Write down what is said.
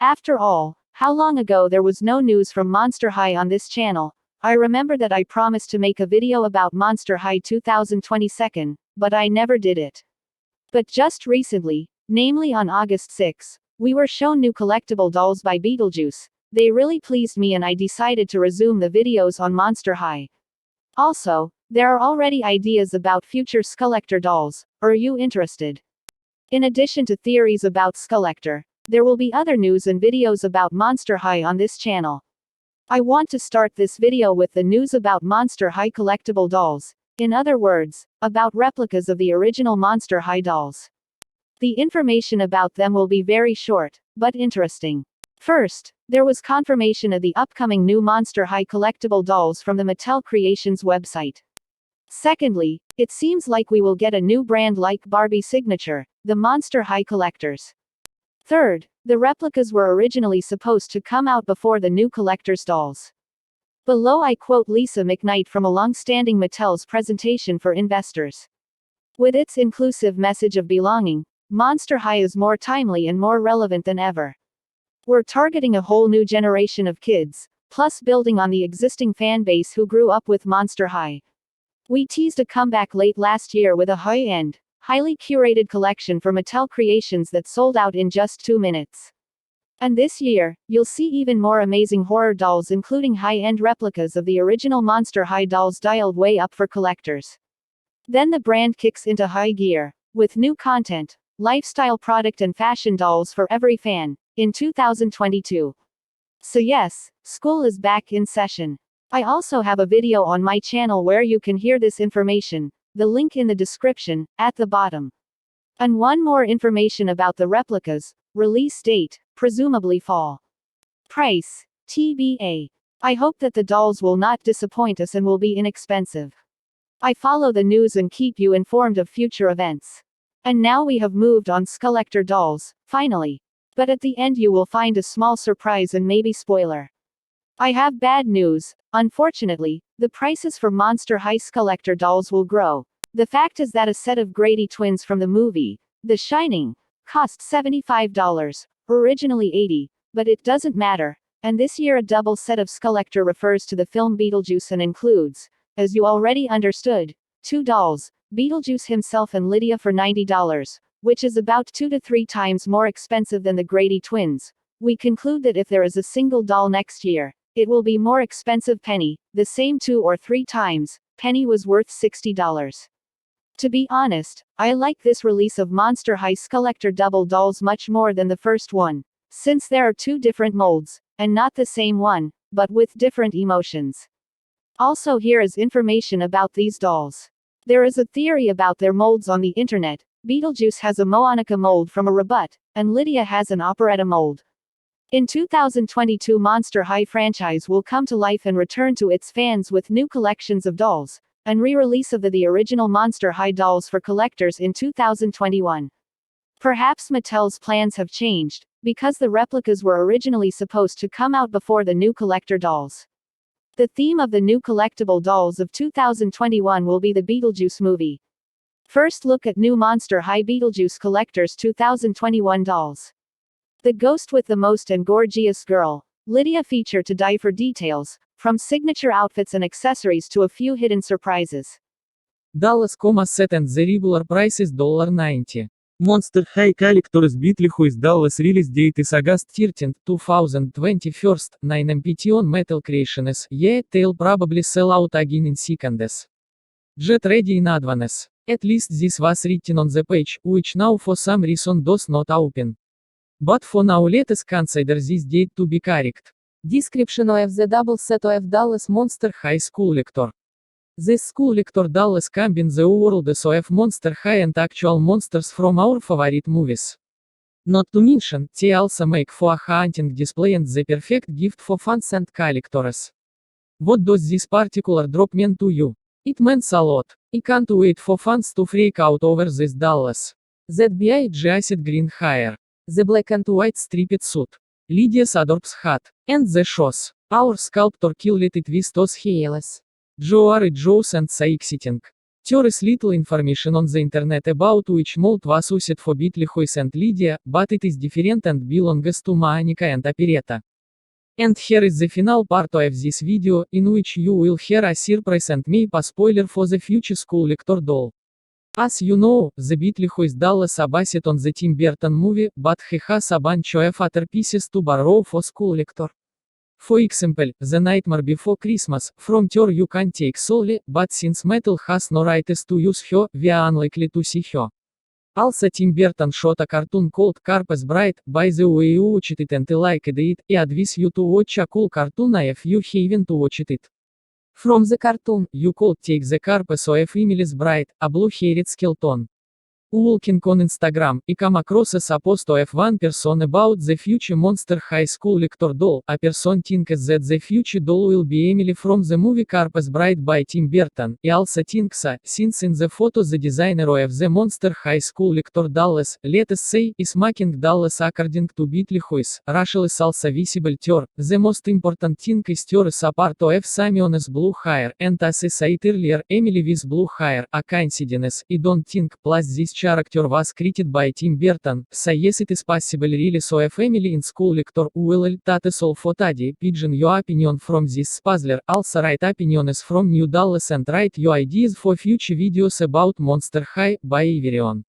After all, how long ago there was no news from Monster High on this channel. I remember that I promised to make a video about Monster High 2022, but I never did it. But just recently, namely on August 6, we were shown new collectible dolls by Beetlejuice. They really pleased me and I decided to resume the videos on Monster High. Also, there are already ideas about future Skullector dolls. Are you interested? In addition to theories about Skullector, there will be other news and videos about Monster High on this channel. I want to start this video with the news about Monster High collectible dolls. In other words, about replicas of the original Monster High dolls. The information about them will be very short, but interesting. First, there was confirmation of the upcoming new Monster High collectible dolls from the Mattel Creations website. Secondly, it seems like we will get a new brand like Barbie signature, the Monster High Collectors. Third, the replicas were originally supposed to come out before the new collector's dolls. Below I quote Lisa McKnight from a long-standing Mattel's presentation for investors. With its inclusive message of belonging, Monster High is more timely and more relevant than ever. We're targeting a whole new generation of kids, plus building on the existing fan base who grew up with Monster High. We teased a comeback late last year with a high-end, highly curated collection for Mattel Creations that sold out in just 2 minutes. And this year, you'll see even more amazing horror dolls including high-end replicas of the original Monster High dolls dialed way up for collectors. Then the brand kicks into high gear, with new content, lifestyle product and fashion dolls for every fan, in 2022. So yes, school is back in session. I also have a video on my channel where you can hear this information, the link in the description, at the bottom. And one more information about the replicas, release date, presumably fall. Price, TBA. I hope that the dolls will not disappoint us and will be inexpensive. I follow the news and keep you informed of future events. And now we have moved on Skullector dolls, finally. But at the end you will find a small surprise and maybe spoiler. I have bad news. Unfortunately, the prices for Monster High Skullector dolls will grow. The fact is that a set of Grady twins from the movie, The Shining, cost $75, originally $80, but it doesn't matter. And this year a double set of Skullector refers to the film Beetlejuice and includes, as you already understood, 2 dolls, Beetlejuice himself and Lydia for $90, which is about 2 to 3 times more expensive than the Grady twins. We conclude that if there is a single doll next year, it will be more expensive. Penny, the same 2 or 3 times, Penny was worth $60. To be honest, I like this release of Monster High Skullector double dolls much more than the first one, since there are 2 different molds, and not the same one, but with different emotions. Also here is information about these dolls. There is a theory about their molds on the internet. Beetlejuice has a Monica mold from a Rebut, and Lydia has an operetta mold. In 2022 Monster High franchise will come to life and return to its fans with new collections of dolls, and re-release of the original Monster High dolls for collectors in 2021. Perhaps Mattel's plans have changed, because the replicas were originally supposed to come out before the new collector dolls. The theme of the new collectible dolls of 2021 will be the Beetlejuice movie. First look at new Monster High Beetlejuice Collectors 2021 dolls. The ghost with the most and GORE-geous girl, Lydia feature to die for details, from signature outfits and accessories to a few hidden surprises. Dallas, set and the regular price is $90. Monster High Collectors Beetlejuice Dallas release date is August 13, 2021, 9 MPT on Mattel Creations. Yeah, they'll probably sell out again in seconds. Get ready in advance. At least this was written on the page, which now for some reason does not open. But for now let's consider this date to be correct. Description of the double set of Dallas Monster High Skullector. This Skullector dolls combine the worlds of Monster High and actual monsters from our favorite movies. Not to mention, they also make for a hunting display and the perfect gift for fans and collectors. What does this particular drop mean to you? It means a lot. I can't wait for fans to freak out over this dolls. That beige acid green hair, the black and white striped suit, Lydia's adorbs hat, and the shoes. Our sculptor killed it with those heels. GORE-geous and so exciting. There is little information on the internet about which mold was used for Beetlejuice and Lydia, but it is different and belongs to Monica and Operetta. And here is the final part of this video, in which you will hear a surprise and maybe a spoiler for the future Skullector doll. As you know, the Beetlejuice doll is based on the Tim Burton movie, but he has a bunch of other pieces to borrow for Skullector. For example, The Nightmare Before Christmas, from her you can take Sully, but since Mattel has no rights to use her, we are unlikely to see her. Also Tim Burton shot a cartoon called Carpus Bride, by the way you watched it and liked it, I advise you to watch a cool cartoon if you haven't watched it. From the cartoon, you could take the Carpus of Emily's Bride, a blue-haired skeleton. Walking on Instagram, I come across a post of one person about the future Monster High Skullector doll. A person thinks that the future doll will be Emily from the movie Carpus Bride by Tim Burton. I also think so, since in the photo the designer of the Monster High Skullector dolls, let's say, is making dolls according to Beetlejuice. Rachel is also visible there. The most important thing is there is a part of Simeon's blue hair, and as I said earlier, Emily with blue hair. A coincidence, I don't think, plus this character was created by Tim Burton, so yes it is possible really so a family in Skullector. Well, that is all for today. Pigeon your opinion from this puzzler, also write opinions from new dolls and write your ideas for future videos about Monster High. By everyone.